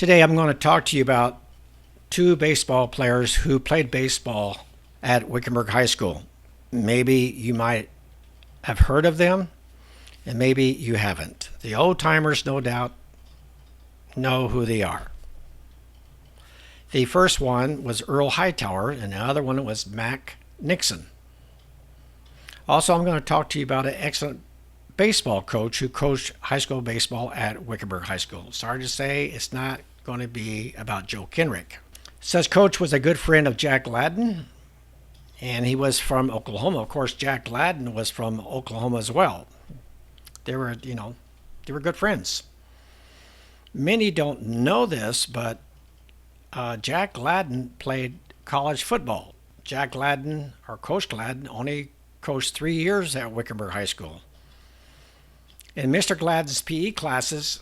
Today I'm going to talk to you about two baseball players who played baseball at Wickenburg High School. Maybe you might have heard of them, and maybe you haven't. The old timers, no doubt, know who they are. The first one was Earl Hightower, and the other one was Mac Nixon. Also, I'm going to talk to you about an excellent baseball coach who coached high school baseball at Wickenburg High School. Sorry to say, it's not going to be about Joe Kenrick. Says coach was a good friend of Jack Gladden, and he was from Oklahoma. Of course, Jack Gladden was from Oklahoma as well. They were good friends. Many don't know this, but Jack Gladden played college football. Jack Gladden, or Coach Gladden, only coached 3 years at Wickenburg High School. In Mr. Gladden's PE classes,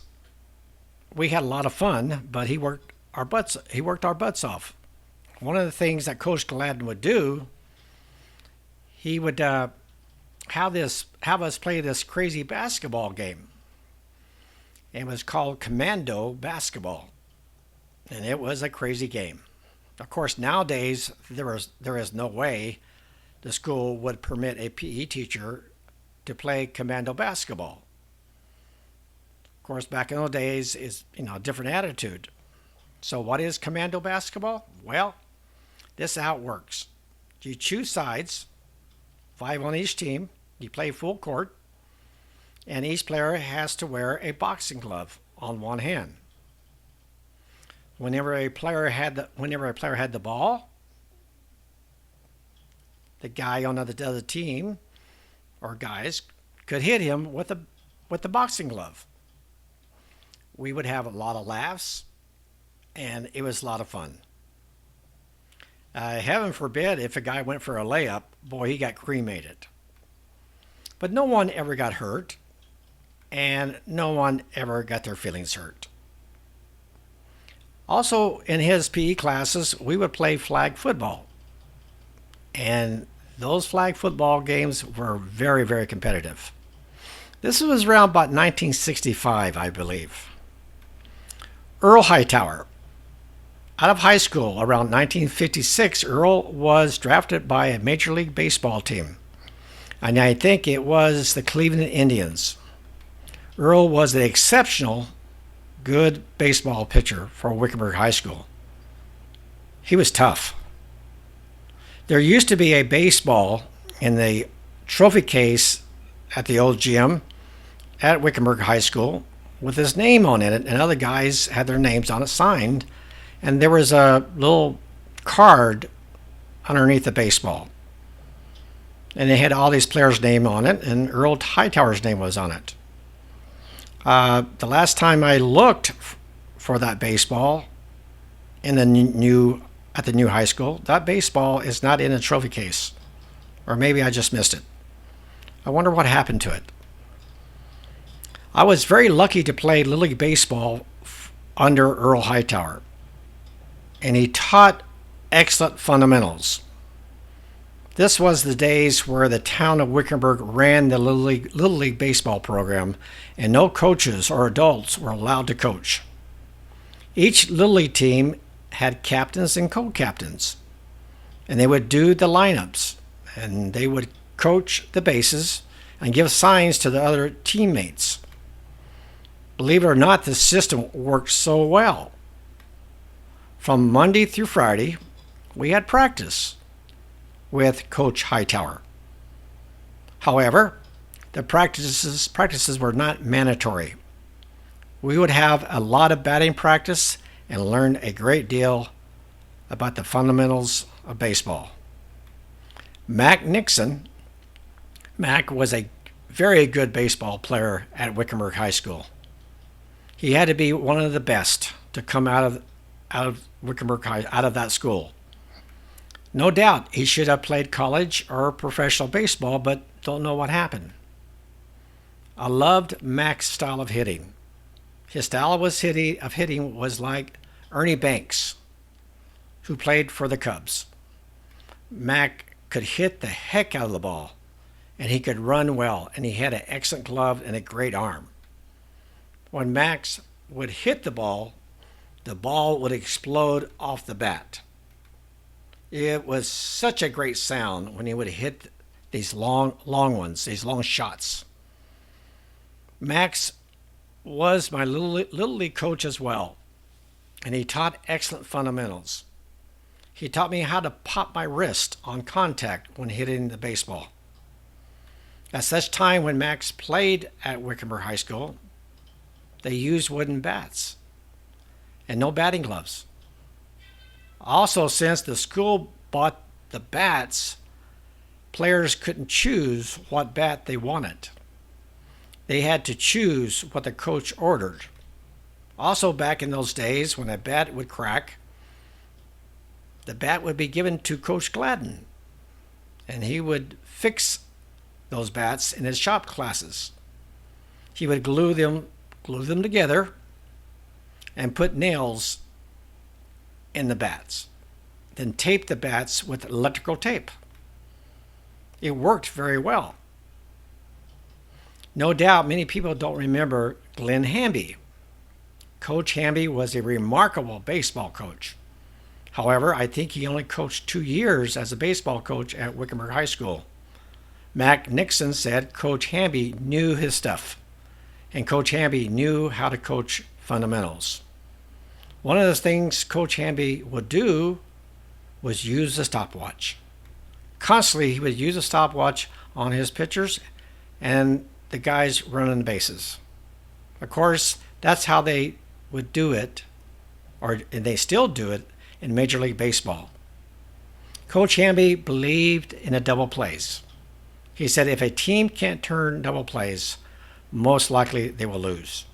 we had a lot of fun, but he worked our butts off. One of the things that Coach Gladden would do, he would have us play this crazy basketball game. It was called Commando Basketball, and it was a crazy game. Of course, nowadays there is no way the school would permit a PE teacher to play Commando Basketball. Of course, back in those days is a different attitude. So what is Commando Basketball? Well, this is how it works. You choose sides, 5 on each team. You play full court, and each player has to wear a boxing glove on one hand. Whenever a player had the ball, the guy on the other team or guys could hit him with the boxing glove. We would have a lot of laughs, and it was a lot of fun. Heaven forbid if a guy went for a layup, boy, he got cremated. But no one ever got hurt, and no one ever got their feelings hurt. Also, in his PE classes, we would play flag football. And those flag football games were very, very competitive. This was around about 1965, I believe. Earl Hightower. Out of high school around 1956, Earl was drafted by a Major League Baseball team. And I think it was the Cleveland Indians. Earl was an exceptional good baseball pitcher for Wickenburg High School. He was tough. There used to be a baseball in the trophy case at the old gym at Wickenburg High School with his name on it, and other guys had their names on it signed, and there was a little card underneath the baseball. And they had all these players' name on it, and Earl Hightower's name was on it. The last time I looked for that baseball at the new high school, that baseball is not in a trophy case. Or maybe I just missed it. I wonder what happened to it. I was very lucky to play Little League Baseball under Earl Hightower. And he taught excellent fundamentals. This was the days where the town of Wickenburg ran the Little League Baseball program, and no coaches or adults were allowed to coach. Each Little League team had captains and co-captains, and they would do the lineups, and they would coach the bases and give signs to the other teammates. Believe it or not, the system worked so well. From Monday through Friday, we had practice with Coach Hightower. However, the practices were not mandatory. We would have a lot of batting practice and learn a great deal about the fundamentals of baseball. Mac Nixon. Mac was a very good baseball player at Wickenburg High School. He had to be one of the best to come out of Wickenburg High, out of that school. No doubt he should have played college or professional baseball, but don't know what happened. I loved Mac's style of hitting. His style of hitting was like Ernie Banks, who played for the Cubs. Mac could hit the heck out of the ball, and he could run well, and he had an excellent glove and a great arm. When Max would hit the ball, the ball would explode off the bat. It was such a great sound when he would hit these long ones, these long shots. Max was my little league coach as well, and he taught excellent fundamentals. He taught me how to pop my wrist on contact when hitting the baseball. At such time when Max played at Wickenburg High School, they used wooden bats and no batting gloves. Also, since the school bought the bats, players couldn't choose what bat they wanted. They had to choose what the coach ordered. Also, back in those days, when a bat would crack, the bat would be given to Coach Gladden, and he would fix those bats in his shop classes. He would glue them together and put nails in the bats, then tape the bats with electrical tape. It worked very well. No doubt many people don't remember Glenn Hamby. Coach Hamby was a remarkable baseball coach. However, I think he only coached 2 years as a baseball coach at Wickenburg High School. Mac Nixon said Coach Hamby knew his stuff, and Coach Hamby knew how to coach fundamentals. One of the things Coach Hamby would do was use the stopwatch. Constantly, he would use a stopwatch on his pitchers and the guys running the bases. Of course, that's how they would do it, and they still do it in Major League Baseball. Coach Hamby believed in a double plays. He said if a team can't turn double plays, most likely they will lose.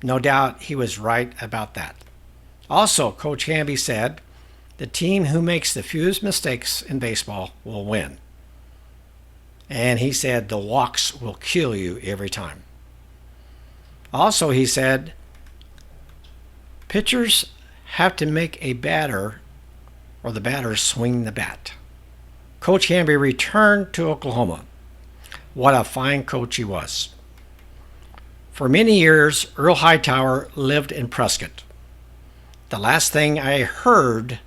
No doubt he was right about that. Also, Coach Hamby said, the team who makes the fewest mistakes in baseball will win. And he said the walks will kill you every time. Also, he said, pitchers have to make a batter or the batter swing the bat. Coach Hamby returned to Oklahoma. What a fine coach he was. For many years, Earl Hightower lived in Prescott. The last thing I heard,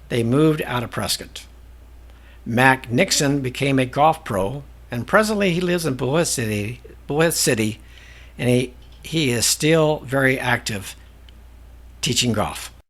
they moved out of Prescott. Mac Nixon became a golf pro, and presently he lives in Bullhead City, and he is still very active teaching golf.